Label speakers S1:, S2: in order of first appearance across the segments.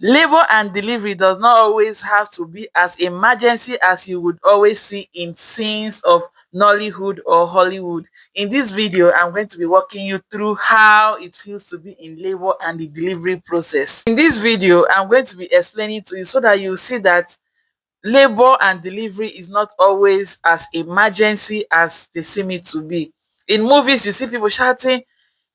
S1: Labor and delivery does not always have to be as emergency as you would always see in scenes of Nollywood or Hollywood. In this video, I'm going to be walking you through how it feels to be in labor and the delivery process. In this video, I'm going to be explaining to you so that you see that labor and delivery is not always as emergency as they seem it to be. In movies, you see people shouting,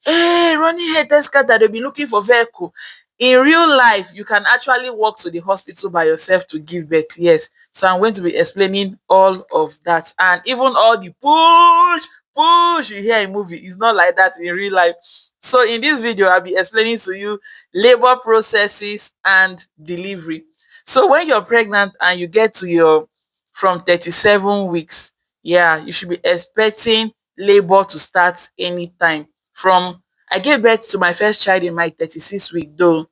S1: "Hey, running head scatter, they'll be looking for vehicle." In real life, you can actually walk to the hospital by yourself to give birth. Yes. So I'm going to be explaining all of that. And even all the push you hear in movie is not like that in real life. So in this video, I'll be explaining to you labor processes and delivery. So when you're pregnant and you get to your from 37 weeks, yeah, you should be expecting labor to start anytime. From I gave birth to my first child in my 36 week though.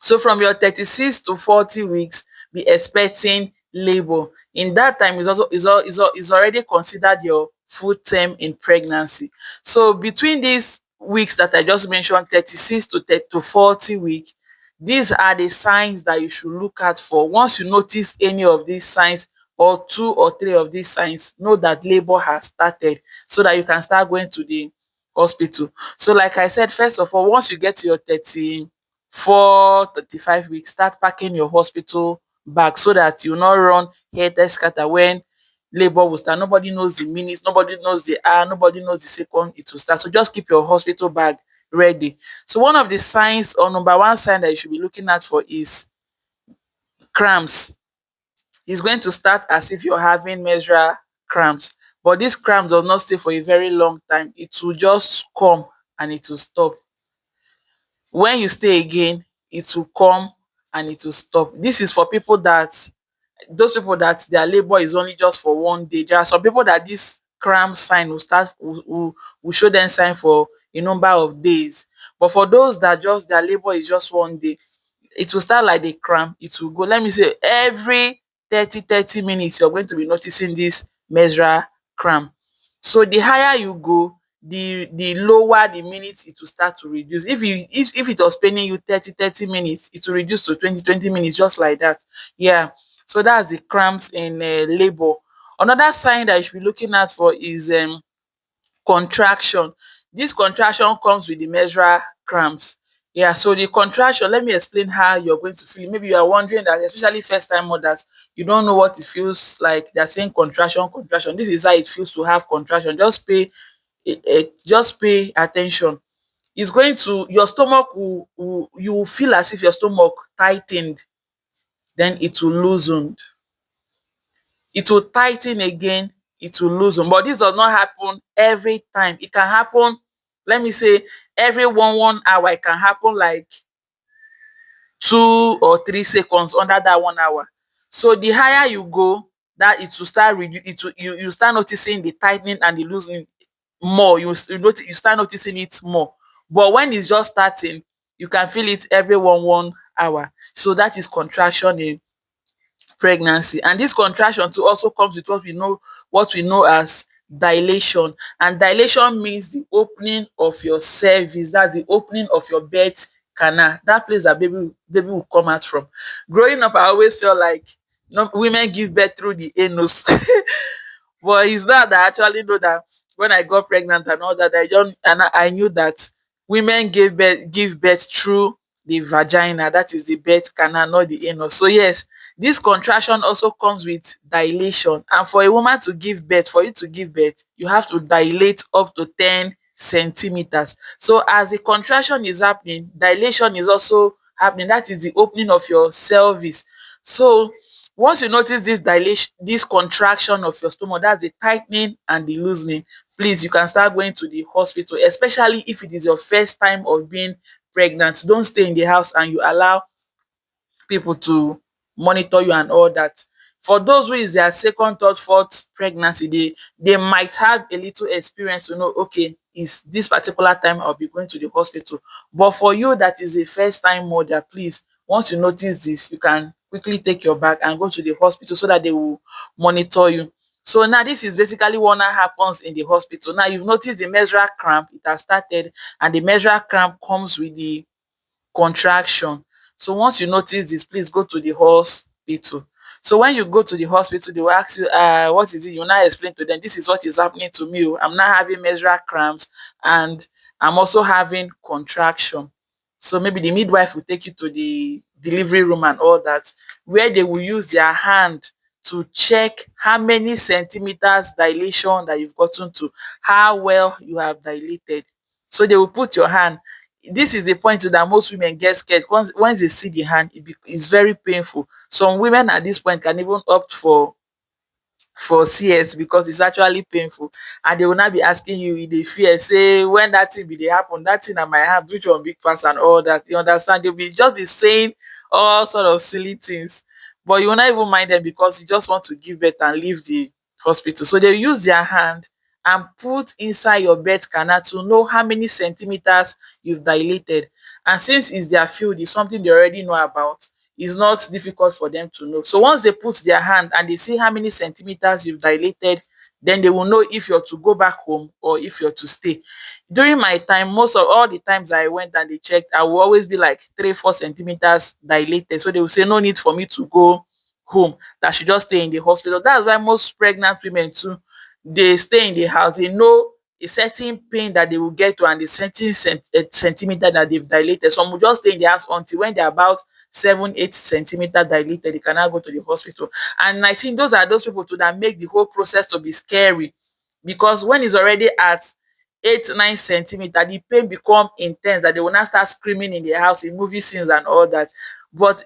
S1: So from your 36 to 40 weeks, be expecting labor. In that time is already considered your full term in pregnancy. So between these weeks that I just mentioned, 36 to 30 to 40 week, these are the signs that you should look out for. Once you notice any of these signs or two or three of these signs, know that labor has started so that you can start going to the hospital. So like I said, first of all, once you get to your 35 weeks, start packing your hospital bag so that you not run head scatter when labor will start. Nobody knows the minutes, nobody knows the hour, nobody knows the second it will start. So just keep your hospital bag ready. So one of the signs or number one sign that you should be looking at for is cramps. It's going to start as if you're having menstrual cramps, but this cramps does not stay for a very long time. It will just come and it will stop. When you stay again, it will come and it will stop. This is for people that those people that their labor is only just for one day. There are some people that this cramp sign will show them sign for a number of days. But for those that just their labor is just one day, it will start like the cramp. It will go. Let me say every 30 minutes, you're going to be noticing this menstrual cramp. So the higher you go, the lower the minutes it will start to reduce. If it was paining you 30 minutes, it will reduce to 20 minutes, just like that. Yeah. So that's the cramps in labor. Another sign that you should be looking out for is contraction. This contraction comes with the menstrual cramps. Yeah, so the contraction, let me explain how you're going to feel. Maybe you are wondering that, especially first time mothers, you don't know what it feels like. They're saying contraction, contraction. This is how it feels to have contraction. Just pay attention. It's going to your stomach will you will feel as if your stomach tightened, then it will loosen. It will tighten again, it will loosen. But this does not happen every time. It can happen, let me say, every 1 hour. It can happen like 2 or 3 seconds under that 1 hour. So the higher you go, that it will start you start noticing the tightening and the loosening more. You start noticing it more. But when it's just starting, you can feel it every 1 hour. So that is contraction in pregnancy. And this contraction too also comes with what we know as dilation. And dilation means the opening of your cervix. That's the opening of your birth canal, that place that baby will come out from. Growing up, I always felt like, women give birth through the anus. But it's not that I actually know that when I got pregnant and all that, I knew that women give birth through the vagina, that is the birth canal, not the anus. So yes, this contraction also comes with dilation. And for a woman to give birth, for you to give birth, you have to dilate up to 10 centimeters. So as the contraction is happening, dilation is also happening. That is the opening of your cervix. So once you notice this dilation, this contraction of your stomach, that's the tightening and the loosening, please, you can start going to the hospital, especially if it is your first time of being pregnant. Don't stay in the house and you allow people to monitor you and all that. For those who is their second, third, fourth pregnancy, they might have a little experience to know, okay, is this particular time I'll be going to the hospital. But for you that is a first time mother, please, once you notice this, you can quickly take your bag and go to the hospital so that they will monitor you. So now this is basically what now happens in the hospital. Now you've noticed the menstrual cramp, it has started, and the menstrual cramp comes with the contraction. So once you notice this, please go to the hospital. So when you go to the hospital, they will ask you, what is it? You now explain to them, this is what is happening to me. I'm now having menstrual cramps and I'm also having contraction. So maybe the midwife will take you to the delivery room and all that, where they will use their hand to check how many centimeters dilation that you've gotten to, how well you have dilated. So they will put your hand. This is the point that most women get scared. Once they see the hand, it's very painful. Some women at this point can even opt for CS because it's actually painful, and they will not be asking you in the fear, say when that thing be dey happen, that thing na my hand, which one big pass and all that. You understand? They'll be just be saying all sort of silly things, but you will not even mind them because you just want to give birth and leave the hospital. So they use their hand and put inside your birth canal to know how many centimeters you've dilated. And since it's their field, it's something they already know about, it's not difficult for them to know. So once they put their hand and they see how many centimeters you've dilated, then they will know if you're to go back home or if you're to stay. During my time, most of all the times I went and they checked, I will always be like 3 4 centimeters dilated. So they will say no need for me to go home, that I should just stay in the hospital. That's why most pregnant women too, they stay in the house. They know a certain pain that they will get to and the certain centimeter that they've dilated. Some will just stay in the house until when they're about 7 8 centimeter dilated, they cannot go to the hospital. And I think those are those people too that make the whole process to be scary, because when it's already at 8 9 centimeter, the pain become intense that they will not start screaming in their house in movie scenes and all that. But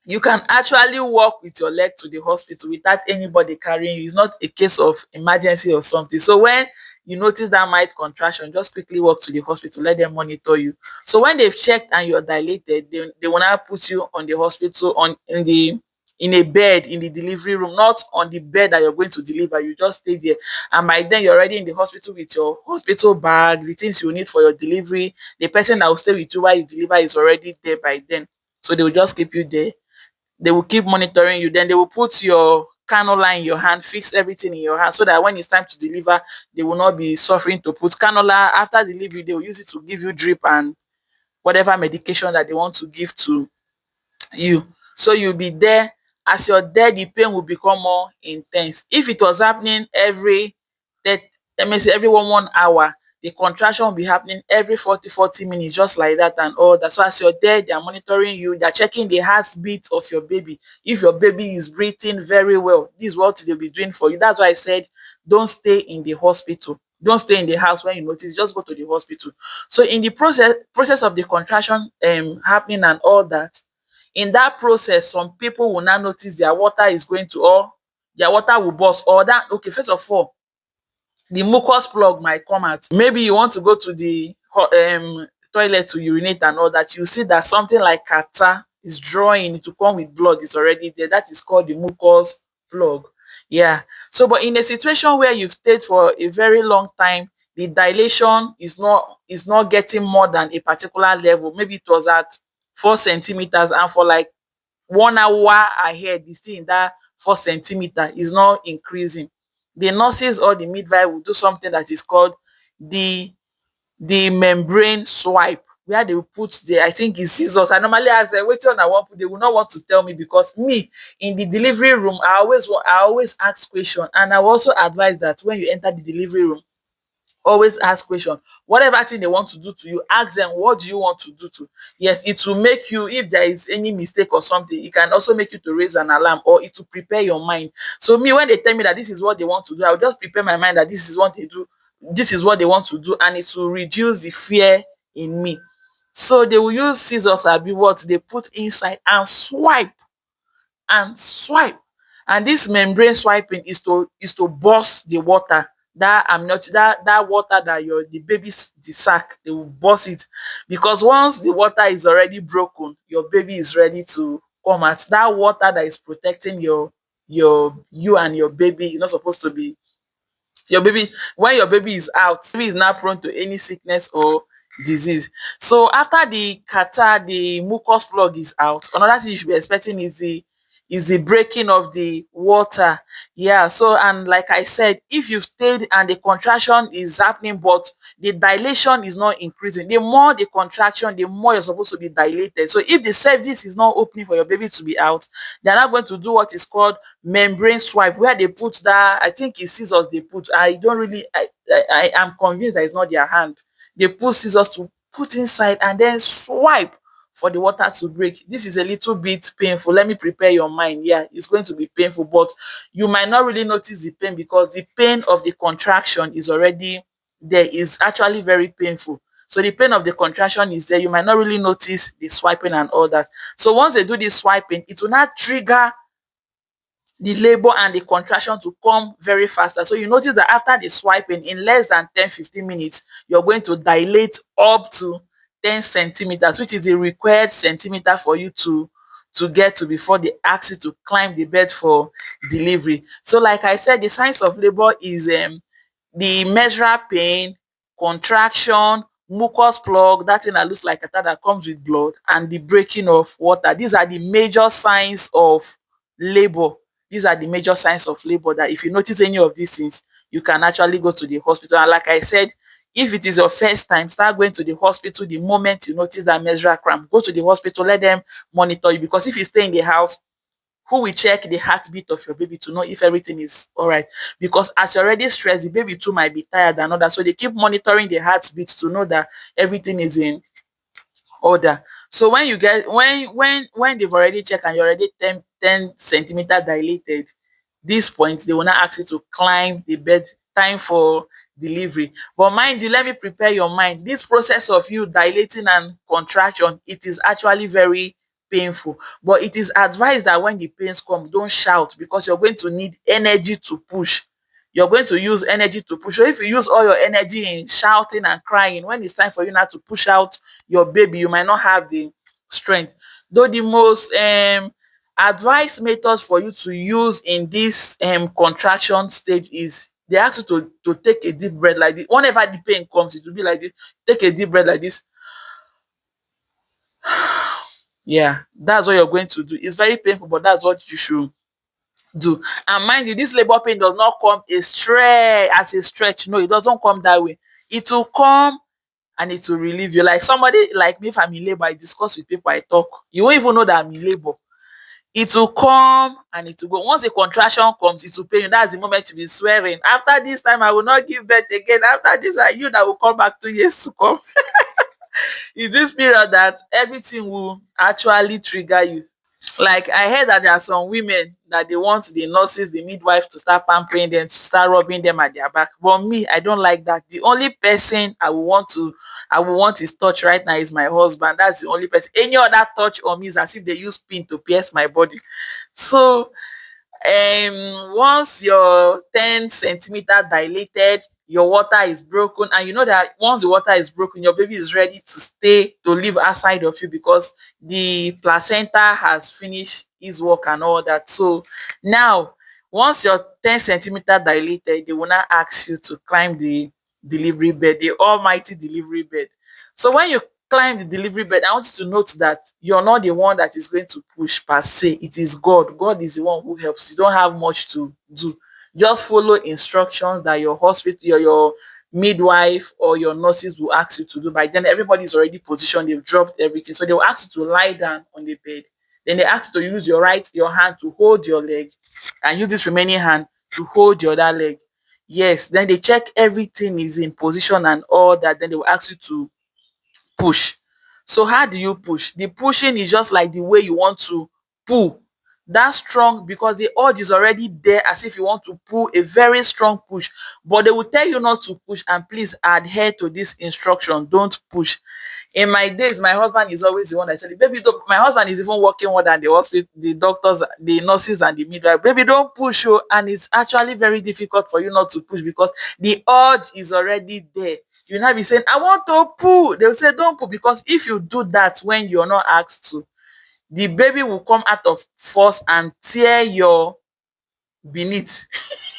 S1: you can actually walk with your leg to the hospital without anybody carrying you. It's not a case of emergency or something. So when you notice that mild contraction, just quickly walk to the hospital, let them monitor you. So when they've checked and you're dilated, they will now put you on the hospital in a bed in the delivery room, not on the bed that you're going to deliver. You just stay there. And by then you're already in the hospital with your hospital bag, the things you need for your delivery. The person that will stay with you while you deliver is already there by then. So they will just keep you there. They will keep monitoring you. Then they will put your cannula in your hand, fix everything in your hand, so that when it's time to deliver, they will not be suffering to put cannula. After delivery, they will use it to give you drip and whatever medication that they want to give to you. So you'll be there. As you're there, the pain will become more intense. If it was happening that let me say every 1 hour, the contraction will be happening every 40 minutes, just like that and all that. So as you're there, they are monitoring you, they're checking the heartbeat of your baby. If your baby is breathing very well, this is what they'll be doing for you. That's why I said don't stay in the hospital. Don't stay in the house when you notice, just go to the hospital. So in the process of the contraction happening and all that, in that process, some people will now notice their water is going to, or their water will burst, or that, okay, first of all, the mucus plug might come out. Maybe you want to go to the toilet to urinate and all that. You see that something like catarrh is drawing to come with blood is already there. That is called the mucus plug. Yeah. So, but in a situation where you've stayed for a very long time, the dilation is not getting more than a particular level. Maybe it was at 4 centimeters, and for like 1 hour ahead, the still in that 4 centimeter is not increasing. The nurses or the midwife will do something that is called the membrane swipe, where they will put the, I think it's scissors. I normally ask them which one I want put. They will not want to tell me, because me in the delivery room, I always ask question, and I will also advise that when you enter the delivery room, always ask question. Whatever thing they want to do to you, ask them, what do you want to do to? Yes, it will make you, if there is any mistake or something, it can also make you to raise an alarm, or it will prepare your mind. So me, when they tell me that this is what they want to do, I will just prepare my mind that this is what they do, this is what they want to do, and it will reduce the fear in me. So they will use scissors, abi what they put inside, and swipe. And this membrane swiping is to burst the water, that I'm not that water that the baby's the sac, they will burst it. Because once the water is already broken, your baby is ready to come out. That water that is protecting you and your baby is not supposed to be your baby. When your baby is out, baby is not prone to any sickness or disease. So after the catarrh, the mucus plug is out, another thing you should be expecting is is the breaking of the water. Yeah, so and like I said, if you stayed and the contraction is happening but the dilation is not increasing, the more the contraction, the more you're supposed to be dilated. So if the cervix is not opening for your baby to be out, they're not going to do what is called membrane swipe, where they put that, I think it's scissors they put, I don't really I am convinced that it's not their hand. They put scissors to put inside and then swipe for the water to break. This is a little bit painful. Let me prepare your mind. Yeah, it's going to be painful, but you might not really notice the pain because the pain of the contraction is already there. Is actually very painful. So the pain of the contraction is there. You might not really notice the swiping and all that. So once they do this swiping, it will not trigger the labor and the contraction to come very faster. So you notice that after the swiping, in less than 10-15 minutes, you're going to dilate up to 10 centimeters, which is the required centimeter for you to get to before they ask you to climb the bed for delivery. So like I said, the signs of labor is the menstrual pain, contraction, mucus plug, that thing that looks like a that comes with blood, and the breaking of water. These are the major signs of labor. These are the major signs of labor that if you notice any of these things, you can actually go to the hospital. And like I said, if it is your first time, start going to the hospital the moment you notice that menstrual cramp. Go to the hospital, let them monitor you, because if you stay in the house, who will check the heartbeat of your baby to know if everything is all right? Because as you're already stressed, the baby too might be tired and all that. So they keep monitoring the heartbeat to know that everything is in order. So when you get when they've already checked and you're already 10 centimeter dilated, this point they will not ask you to climb the bed, time for delivery. But mind you, let me prepare your mind. This process of you dilating and contraction, it is actually very painful, but it is advised that when the pains come, don't shout, because you're going to need energy to push. You're going to use energy to push. So if you use all your energy in shouting and crying, when it's time for you now to push out your baby, you might not have the strength. Though the most advised method for you to use in this contraction stage is they ask you to take a deep breath like this. Whenever the pain comes, it will be like this. Take a deep breath like this. Yeah, that's what you're going to do. It's very painful, but that's what you should do. And mind you, this labor pain does not come as a stretch. No, it doesn't come that way. It will come and it will relieve you. Like somebody like me, if I'm in labor, I discuss with people, I talk. You won't even know that I'm in labor. It will come and it will go. Once the contraction comes, it will pain you. That's the moment you'll be swearing. After this time, I will not give birth again. After this, you that will come back 2 years to come. It's this period that everything will actually trigger you. Like I heard that there are some women that they want the nurses, the midwife to start pampering them, to start rubbing them at their back. But me, I don't like that. The only person I will want his touch right now is my husband. That's the only person. Any other touch on me is as if they use pin to pierce my body. So once your 10 centimeter dilated, your water is broken, and you know that once the water is broken, your baby is ready to live outside of you, because the placenta has finished its work and all that. So now, once your 10 centimeter dilated, they will not ask you to climb the delivery bed, the almighty delivery bed. So when you climb the delivery bed, I want you to note that you're not the one that is going to push per se. It is God. God is the one who helps. You don't have much to do. Just follow instructions that your hospital, your midwife or your nurses will ask you to do. By then, everybody is already positioned. They've dropped everything. So they will ask you to lie down on the bed. Then they ask you to use your hand to hold your leg, and use this remaining hand to hold your other leg. Yes. Then they check everything is in position and all that. Then they will ask you to push. So how do you push? The pushing is just like the way you want to pull. That's strong, because the urge is already there, as if you want to pull a very strong push. But they will tell you not to push, and please adhere to this instruction. Don't push. In my days, my husband is always the one that said, baby, don't. My husband is even working more than the hospital, the doctors, the nurses, and the midwife. Baby, don't push. Oh. And it's actually very difficult for you not to push, because the urge is already there. You now be saying, I want to pull. They'll say, don't pull, because if you do that when you're not asked to, the baby will come out of force and tear your beneath.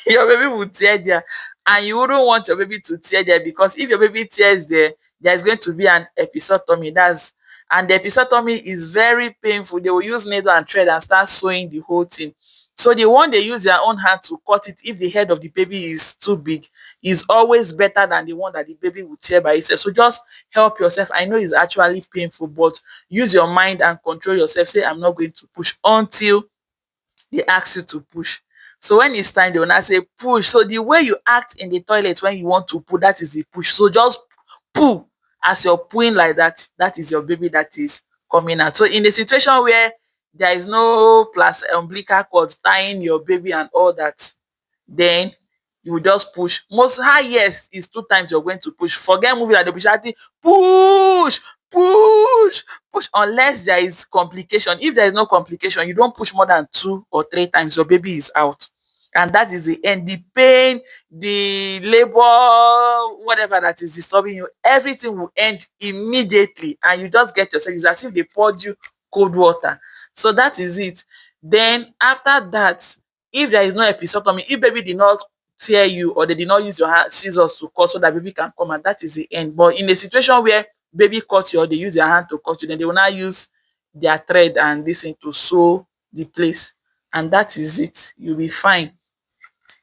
S1: Your baby will tear there. And you wouldn't want your baby to tear there, because if your baby tears there, there's going to be an episiotomy. That's and the episiotomy is very painful. They will use needle and thread and start sewing the whole thing. So the one they use their own hand to cut it, if the head of the baby is too big, is always better than the one that the baby will tear by itself. So just help yourself. I know it's actually painful, but use your mind and control yourself. Say, I'm not going to push until they ask you to push. So when it's time, they will not say push. So the way you act in the toilet when you want to pull, that is the push. So just pull. As you're pulling like that, that is your baby that is coming out. So in a situation where there is no plus umbilical cord tying your baby and all that, then you will just push. Most highest is 2 times you're going to push. Forget moving at the push, push, push, push, unless there is complication. If there is no complication, you don't push more than 2 or 3 times, your baby is out. And that is the end. The pain, the labor, whatever that is disturbing you, everything will end immediately. And you just get yourself, it's as if they poured you cold water. So that is it. Then after that, if there is no episiotomy, if baby did not tear you or they did not use your scissors to cut so that baby can come out, that is the end. But in a situation where baby cut you or they use their hand to cut you, then they will now use their thread and this thing to sew the place. And that is it. You'll be fine.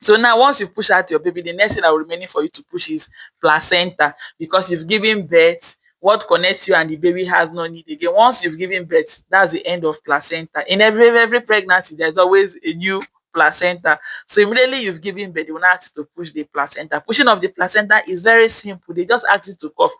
S1: So now once you've pushed out your baby, the next thing that will remaining for you to push is placenta, because you've given birth. What connects you and the baby has no need again. Once you've given birth, that's the end of placenta. In every pregnancy, there's always a new placenta. So immediately you've given birth, they will not ask you to push the placenta. Pushing of the placenta is very simple. They just ask you to cough.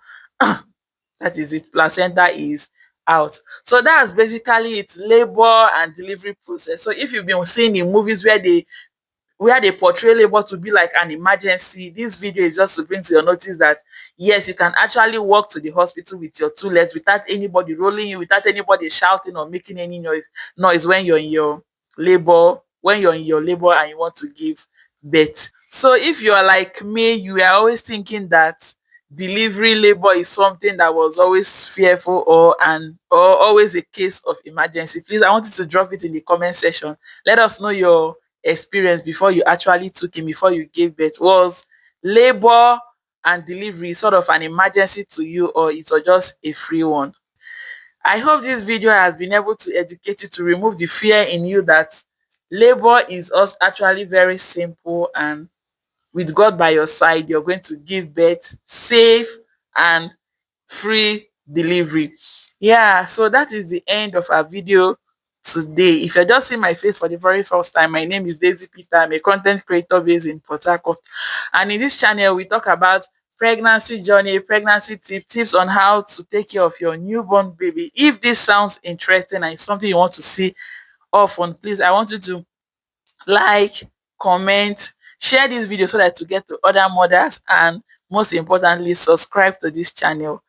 S1: That is it. Placenta is out. So that's basically it. Labor and delivery process. So if you've been seeing in movies where they portray labor to be like an emergency, this video is just to bring to your notice that yes, you can actually walk to the hospital with your 2 legs without anybody rolling you, without anybody shouting or making any noise when you're in your labor, and you want to give birth. So if you are like me, you are always thinking that delivery labor is something that was always fearful or always a case of emergency, please, I want you to drop it in the comment section. Let us know your experience before you actually took him, before you gave birth. Was labor and delivery sort of an emergency to you, or it was just a free one? I hope this video has been able to educate you, to remove the fear in you that labor is also actually very simple, and with God by your side, you're going to give birth safe and free delivery. Yeah, so that is the end of our video today. If you're just seeing my face for the very first time, my name is Daisy Peter. I'm a content creator based in Port Harcourt, and in this channel we talk about pregnancy journey, pregnancy tips on how to take care of your newborn baby. If this sounds interesting and it's something you want to see often, please, I want you to like, comment, share this video so that to get to other mothers, and most importantly, subscribe to this channel.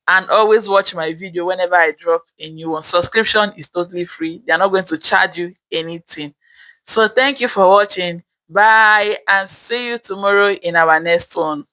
S1: And always watch my video whenever I drop a new one. Subscription is totally free. They are not going to charge you anything. So thank you for watching. Bye, and see you tomorrow in our next one.